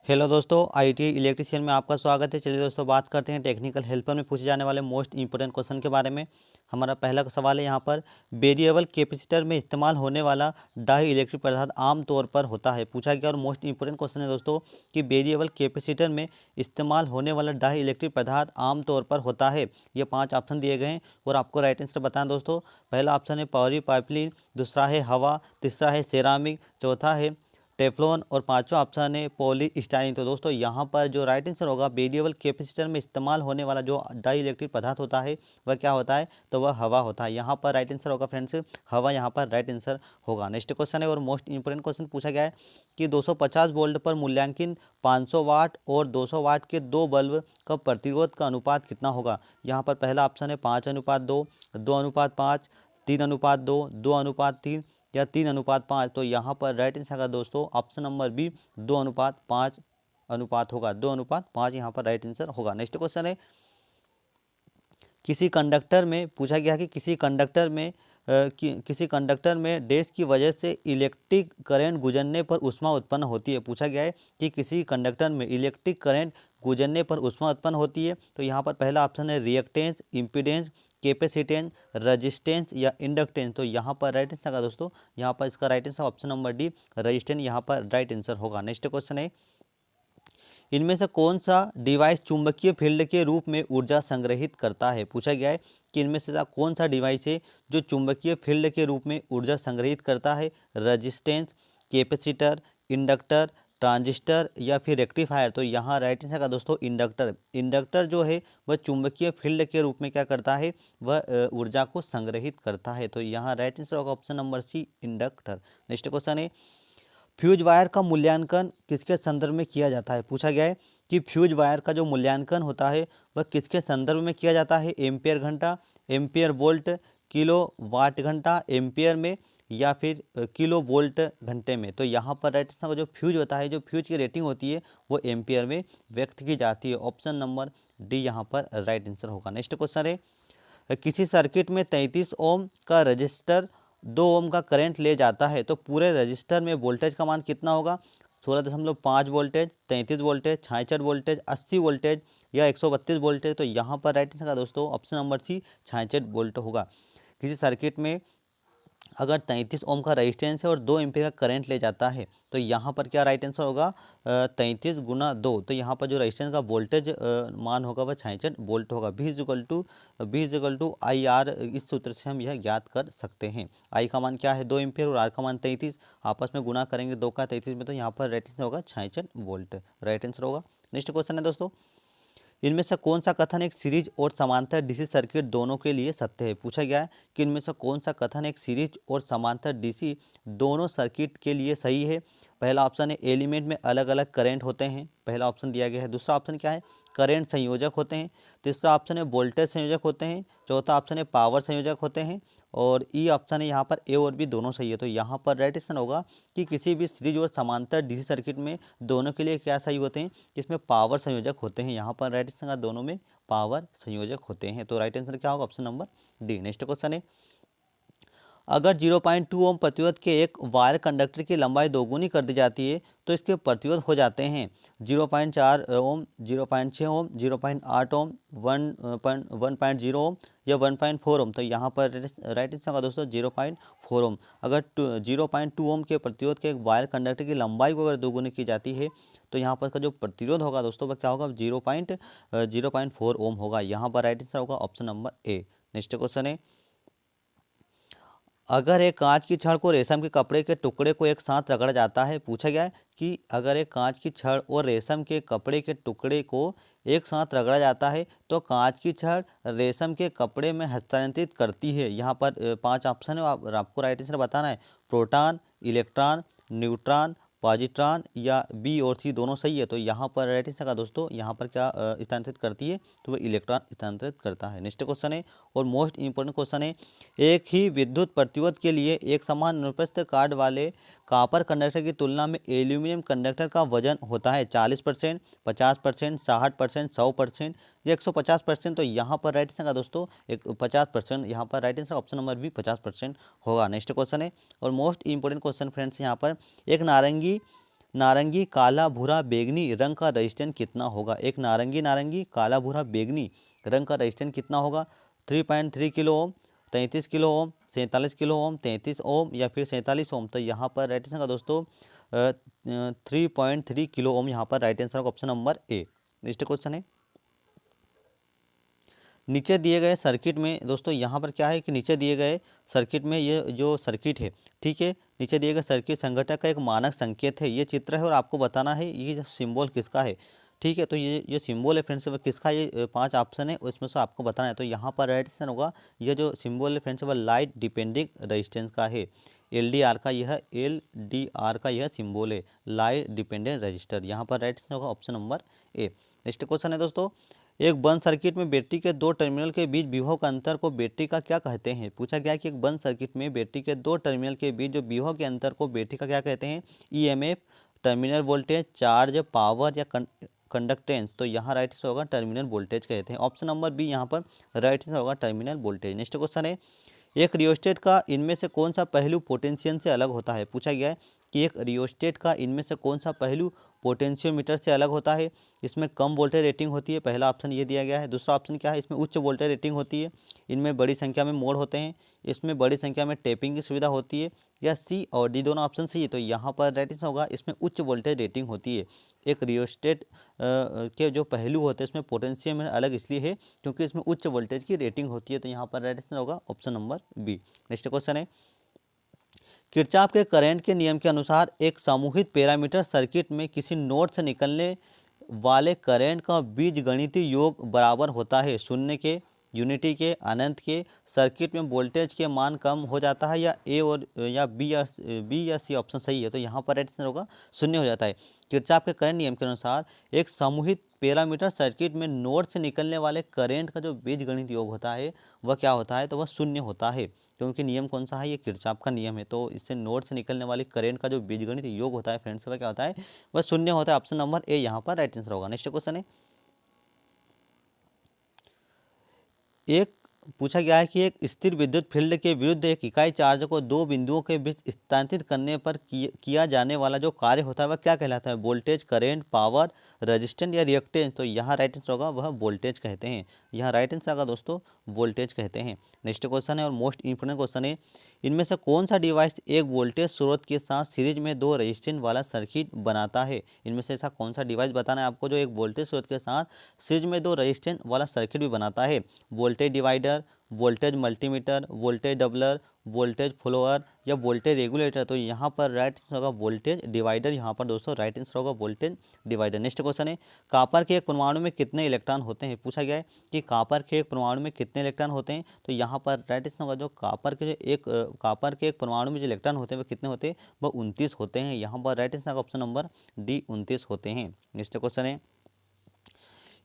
Hello दोस्तों, IT electrician में आपका स्वागत है। चलिए दोस्तों, बात करते हैं टेक्निकल हेल्पर में पूछे जाने वाले मोस्ट इंपोर्टेंट क्वेश्चन के बारे में। हमारा पहला सवाल है यहाँ पर, वेरिएबल कैपेसिटर में इस्तेमाल होने वाला डाई इलेक्ट्रिक पदार्थ आमतौर पर होता है। पूछा गया और मोस्ट इंपोर्टेंट क्वेश्चन है दोस्तों कि वेरिएबल कैपेसिटर में इस्तेमाल होने वाला डाई इलेक्ट्रिक पदार्थ आमतौर पर होता है। ये 5 ऑप्शन दिए गए हैं और आपको राइट आंसर बताएं दोस्तों। पहला ऑप्शन है पॉलीपाइपलीन, दूसरा है हवा, तीसरा है सेरामिक, चौथा है टेफ्लॉन और पांचवा ऑप्शन है पॉलीस्टाइरीन। तो दोस्तों यहाँ पर जो राइट आंसर होगा, वेरिएबल कैपेसिटर में इस्तेमाल होने वाला जो डाई इलेक्ट्रिक पदार्थ होता है वह क्या होता है, तो वह हवा होता है। यहाँ पर राइट आंसर होगा फ्रेंड्स, हवा यहाँ पर राइट आंसर होगा। नेक्स्ट क्वेश्चन है और मोस्ट इंपोर्टेंट क्वेश्चन पूछा गया है कि 250 वोल्ट पर मूल्यांकित 500 वाट और 200 वाट के दो बल्ब का प्रतिरोध का अनुपात कितना होगा। यहाँ पर पहला ऑप्शन है 5:2, 2:5, 3:2, 2:3 या 3:5। तो यहाँ पर राइट आंसर का दोस्तों ऑप्शन नंबर बी 2:5 अनुपात होगा। 2:5 यहाँ पर राइट आंसर होगा। नेक्स्ट क्वेश्चन है, किसी कंडक्टर में पूछा गया कि किसी कंडक्टर में डैश की वजह से इलेक्ट्रिक करंट गुजरने पर ऊष्मा उत्पन्न होती है। पूछा गया है कि किसी कंडक्टर में इलेक्ट्रिक करंट गुजरने पर ऊष्मा उत्पन्न होती है। तो यहाँ पर पहला ऑप्शन है रिएक्टेंस, इम्पीडेंस, कैपेसिटेंस, रजिस्टेंस या इंडक्टेंस। तो यहाँ पर राइट आंसर का दोस्तों, यहाँ पर इसका right answer option number D resistance यहाँ पर राइट आंसर होगा। नेक्स्ट क्वेश्चन है, इनमें से कौन सा डिवाइस चुंबकीय फील्ड के रूप में ऊर्जा संग्रहित करता है। पूछा गया है कि इनमें से कौन सा डिवाइस है जो चुंबकीय फील्ड के रूप में ऊर्जा संग्रहित करता है। रजिस्टेंस, कैपेसिटर, इंडक्टर, ट्रांजिस्टर या फिर रेक्टिफायर। तो यहाँ राइट आंसर का दोस्तों इंडक्टर जो है वह चुंबकीय फील्ड के रूप में क्या करता है, वह ऊर्जा को संग्रहित करता है। तो यहाँ राइट आंसर होगा option number C inductor. Next question है, फ्यूज वायर का मूल्यांकन किसके संदर्भ में किया जाता है। पूछा गया है कि फ्यूज वायर का जो मूल्यांकन होता है वह किसके संदर्भ में किया जाता है। एम्पियर घंटा, एम्पियर वोल्ट, किलो वाट घंटा एम्पियर में या फिर किलो वोल्ट घंटे में। तो यहाँ पर राइट आंसर का जो फ्यूज होता है, जो फ्यूज की रेटिंग होती है वो एम्पियर में व्यक्त की जाती है। ऑप्शन नंबर डी यहाँ पर राइट आंसर होगा। नेक्स्ट क्वेश्चन है, किसी सर्किट में 33 ओम का रजिस्टर 2 ओम का करंट ले जाता है तो पूरे रजिस्टर में वोल्टेज का मान कितना होगा। 16.5 वोल्टेज, 33 वोल्टेज, 66 वोल्टेज, 80 वोल्टेज या 132 वोल्टेज। तो यहाँ पर राइट आंसर का दोस्तों ऑप्शन नंबर सी 66 वोल्ट होगा। किसी सर्किट में अगर 33 ओम का रेजिस्टेंस है और 2 एम्पीयर का करंट ले जाता है तो यहाँ पर क्या राइट आंसर होगा, 33 गुना 2। तो यहाँ पर जो रेजिस्टेंस का वोल्टेज मान होगा वह 66 वोल्ट होगा। V आई आर, इस सूत्र से हम यह ज्ञात कर सकते हैं। आई का मान क्या है 2 एम्पीयर और आर का मान 33, आपस में गुना करेंगे 2 का 33 में, तो यहाँ पर राइट आंसर होगा 66 वोल्ट राइट आंसर होगा। नेक्स्ट क्वेश्चन है दोस्तों, इनमें से कौन सा कथन एक सीरीज और समांतर डीसी सर्किट दोनों के लिए सत्य है। पूछा गया है कि इनमें से कौन सा कथन एक सीरीज और समांतर डीसी दोनों सर्किट के लिए सही है। पहला ऑप्शन है एलिमेंट में अलग अलग करंट होते हैं, पहला ऑप्शन दिया गया है। दूसरा ऑप्शन क्या है, करंट संयोजक होते हैं। तीसरा ऑप्शन है वोल्टेज संयोजक होते हैं। चौथा ऑप्शन है पावर संयोजक होते हैं और ई ऑप्शन है यहाँ पर ए और बी दोनों सही है। तो यहाँ पर राइट आंसर होगा कि किसी भी सीरीज और समांतर डीसी सर्किट में दोनों के लिए क्या सही होते हैं, इसमें पावर संयोजक होते हैं। यहाँ पर राइट आंसर का दोनों में पावर संयोजक होते हैं। तो राइट आंसर क्या होगा, option number D. Next question है, अगर 0.2 ओम प्रतिरोध के एक वायर कंडक्टर की लंबाई दोगुनी कर दी जाती है तो इसके प्रतिरोध हो जाते हैं 0.4 ओम, 0.6 ओम, 0.8 ओम, 1.0 ओम या 1.4 ओम। तो यहाँ पर राइट आंसर होगा दोस्तों 0.4 ओम। अगर 0.2 ओम के प्रतिरोध के एक वायर कंडक्टर की लंबाई को अगर दोगुनी की जाती है तो यहाँ पर इसका जो प्रतिरोध होगा दोस्तों वह क्या होगा, 0.4 ओम होगा। यहाँ पर राइट आंसर होगा option number A. Next question है, अगर एक कांच की छड़ को रेशम के कपड़े के टुकड़े को एक साथ रगड़ा जाता है। पूछा गया है कि अगर एक कांच की छड़ और रेशम के कपड़े के टुकड़े को एक साथ रगड़ा जाता है तो कांच की छड़ रेशम के कपड़े में हस्तांतरित करती है। यहाँ पर 5 ऑप्शन है और आपको राइट आंसर बताना है। प्रोटॉन, इलेक्ट्रॉन, न्यूट्रॉन, पॉजिट्रॉन या बी और सी दोनों सही है। तो यहाँ पर राइट आंसर का दोस्तों यहाँ पर क्या स्थानांतरित करती है, तो वह इलेक्ट्रॉन स्थानांतरित करता है। नेक्स्ट क्वेश्चन है और मोस्ट इंपोर्टेंट क्वेश्चन है, एक ही विद्युत प्रतिरोध के लिए एक समान अनुप्रस्थ काट वाले कॉपर कंडक्टर की तुलना में एल्यूमिनियम कंडक्टर का वजन होता है 40%, 50%, 60%, 100% या 150%। तो यहाँ पर राइट आंसर का दोस्तों एक 50%, यहाँ पर राइट आंसर ऑप्शन नंबर भी 50% होगा। नेक्स्ट क्वेश्चन है और मोस्ट इंपोर्टेंट क्वेश्चन फ्रेंड्स, यहाँ पर एक नारंगी नारंगी, काला, भूरा, बैंगनी रंग का रेजिस्टेंस कितना होगा? एक नारंगी नारंगी, काला, भूरा, बैंगनी रंग का रेजिस्टेंस कितना होगा? 3.3 kilo ohm, 33 kilo ohm, 47 kilo ohm, 33 ओम या फिर 47 ओम। तो यहाँ पर राइट आंसर का दोस्तों 3.3 किलो ओम यहाँ पर राइट आंसर होगा option number A. Next question है, नीचे दिए गए सर्किट में दोस्तों यहाँ पर क्या है कि नीचे दिए गए सर्किट में ये जो सर्किट है, ठीक है, नीचे दिए गए सर्किट संगठक का एक मानक संकेत है, ये चित्र है और आपको बताना है ये सिंबल किसका है। ठीक है, तो ये सिंबल है फ्रेंड्स किसका, ये 5 ऑप्शन है उसमें से आपको बताना है। तो यहाँ पर राइट आंसर होगा ये जो सिंबल है फ्रेंड्स वह लाइट डिपेंडिंग रेजिस्टेंस का है, LDR का, यह LDR का यह सिंबल है, लाइट डिपेंडेंट रजिस्टर। यहाँ पर राइट आंसर होगा option number A. Next question है दोस्तों, एक बंद सर्किट में बैटरी के दो टर्मिनल के बीच विभव का अंतर को बैटरी का क्या कहते हैं? पूछा गया कि एक बंद सर्किट में बैटरी के दो टर्मिनल के बीच जो विभव के अंतर को बैटरी का क्या कहते हैं? EMF, terminal voltage, charge, power या कंडक्टेंस। तो यहाँ राइट आंसर होगा टर्मिनल वोल्टेज कहते हैं। ऑप्शन नंबर बी यहाँ पर राइट आंसर होगा टर्मिनल वोल्टेज। नेक्स्ट क्वेश्चन है, एक रियोस्टेट का इनमें से कौन सा पहलू पोटेंशियल से अलग होता है? पूछा गया है कि एक रियोस्टेट का इनमें से कौन सा पहलू पोटेंशियोमीटर से अलग होता है? इसमें कम वोल्टेज रेटिंग होती है, पहला ऑप्शन ये दिया गया है। दूसरा ऑप्शन क्या है, इसमें उच्च वोल्टेज रेटिंग होती है, इनमें बड़ी संख्या में मोड होते हैं, इसमें बड़ी संख्या में टेपिंग की सुविधा होती है, या सी और डी दोनों ऑप्शन सही है। तो यहाँ पर राइट आंसर होगा इसमें उच्च वोल्टेज रेटिंग होती है। एक रियोस्टेट के जो पहलू होते हैं इसमें पोटेंशियोमीटर अलग इसलिए है क्योंकि इसमें उच्च वोल्टेज की रेटिंग होती है। तो यहाँ पर राइट आंसर होगा option number B. Next question है, किरचॉफ के करंट के नियम के अनुसार एक समूहित पैरामीटर सर्किट में किसी नोड से निकलने वाले करंट का बीजगणितीय योग बराबर होता है शून्य के, यूनिटी के, अनंत के। सर्किट में वोल्टेज के मान कम हो जाता है, या ए और या बी या सी ऑप्शन सही है। तो यहाँ पर राइट आंसर होगा शून्य हो जाता है। किरचॉफ के करंट नियम के अनुसार एक समूहित पैरामीटर सर्किट में नोड से निकलने वाले करंट का जो बीजगणित योग होता है वह क्या होता है? तो वह शून्य होता है, क्योंकि नियम कौन सा है? ये किरचॉफ का नियम है। तो इससे नोड से निकलने वाली करंट का जो बीजगणित योग होता है फ्रेंड्स वह क्या होता है? वह शून्य होता है। ऑप्शन नंबर ए यहाँ पर राइट आंसर होगा। नेक्स्ट क्वेश्चन है, एक पूछा गया है कि एक स्थिर विद्युत फील्ड के विरुद्ध एक इकाई चार्ज को दो बिंदुओं के बीच स्थानांतरित करने पर किया जाने वाला जो कार्य होता है वह क्या कहलाता है? वोल्टेज, करंट, पावर, रेजिस्टेंस या रिएक्टेंस। तो यहाँ राइट आंसर होगा वह वोल्टेज कहते हैं। यहाँ राइट आंसर होगा दोस्तों वोल्टेज कहते हैं। नेक्स्ट क्वेश्चन है और मोस्ट इंपोर्टेंट क्वेश्चन है, इनमें से कौन सा डिवाइस एक वोल्टेज स्रोत के साथ सीरीज में दो रेजिस्टेंस वाला सर्किट बनाता है? इनमें से ऐसा कौन सा डिवाइस बताना है आपको जो एक वोल्टेज स्रोत के साथ सीरीज में दो रेजिस्टेंस वाला सर्किट भी बनाता है? Voltage divider, voltage multimeter, voltage doubler, voltage follower या वोल्टेज रेगुलेटर। तो यहाँ पर राइट आंसर होगा वोल्टेज डिवाइडर। यहाँ पर दोस्तों राइट आंसर होगा वोल्टेज डिवाइडर। नेक्स्ट क्वेश्चन है, कापर के एक परमाणु में कितने इलेक्ट्रॉन होते हैं? पूछा गया है कि कापर के एक परमाणु में कितने इलेक्ट्रॉन होते हैं? तो यहाँ पर राइट आंसर होगा जो कापर के एक परमाणु में जो इलेक्ट्रॉन होते हैं वह कितने होते हैं? वह 29 होते हैं। यहाँ पर right answer option number D 29 होते हैं। नेक्स्ट क्वेश्चन है,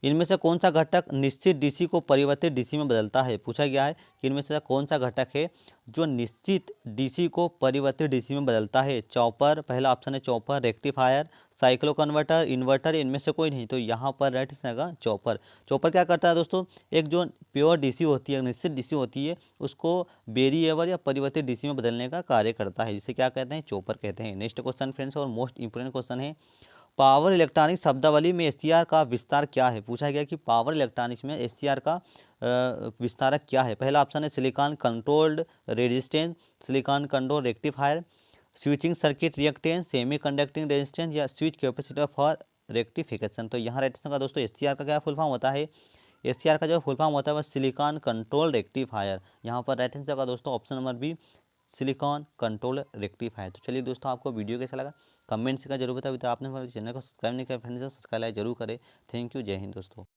इनमें से कौन सा घटक निश्चित डीसी को परिवर्तित डीसी में बदलता है? पूछा गया है कि इनमें से कौन सा घटक है जो निश्चित डीसी को परिवर्तित डीसी में बदलता है? चॉपर, पहला ऑप्शन है chopper, rectifier, cyclo converter, inverter, इनमें से कोई नहीं। तो यहाँ पर राइट आंसर होगा चॉपर। चॉपर क्या करता है दोस्तों? एक जो प्योर डीसी होती है, निश्चित डीसी होती है, उसको वेरिएबल या परिवर्तित डीसी में बदलने का कार्य करता है, जिसे क्या कहते हैं? चॉपर कहते हैं। नेक्स्ट क्वेश्चन फ्रेंड्स और मोस्ट इंपोर्टेंट क्वेश्चन है, पावर इलेक्ट्रॉनिक शब्दावली में एससीआर का विस्तार क्या है? पूछा गया कि पावर इलेक्ट्रॉनिक्स में एससीआर का विस्तारक क्या है? पहला ऑप्शन है silicon controlled resistance, silicon control rectifier, switching circuit reactance, semi conducting resistance या स्विच कैपेसिटर फॉर रेक्टिफिकेशन। तो यहाँ राइट आंसर का दोस्तों एससीआर का क्या फुल फॉर्म होता है? एससीआर का जो फुल फॉर्म होता है वह सिलिकॉन कंट्रोल रेक्टिफायर। यहाँ पर राइट आंसर का दोस्तों option number B silicon control rectifier. तो चलिए दोस्तों आपको वीडियो कैसा लगा कमेंट्स का जरूर बताइए। तो आपने हमारे चैनल को सब्सक्राइब नहीं किया फ्रेंड्स तो सब्सक्राइब जरूर करें। थैंक यू, जय हिंद दोस्तों।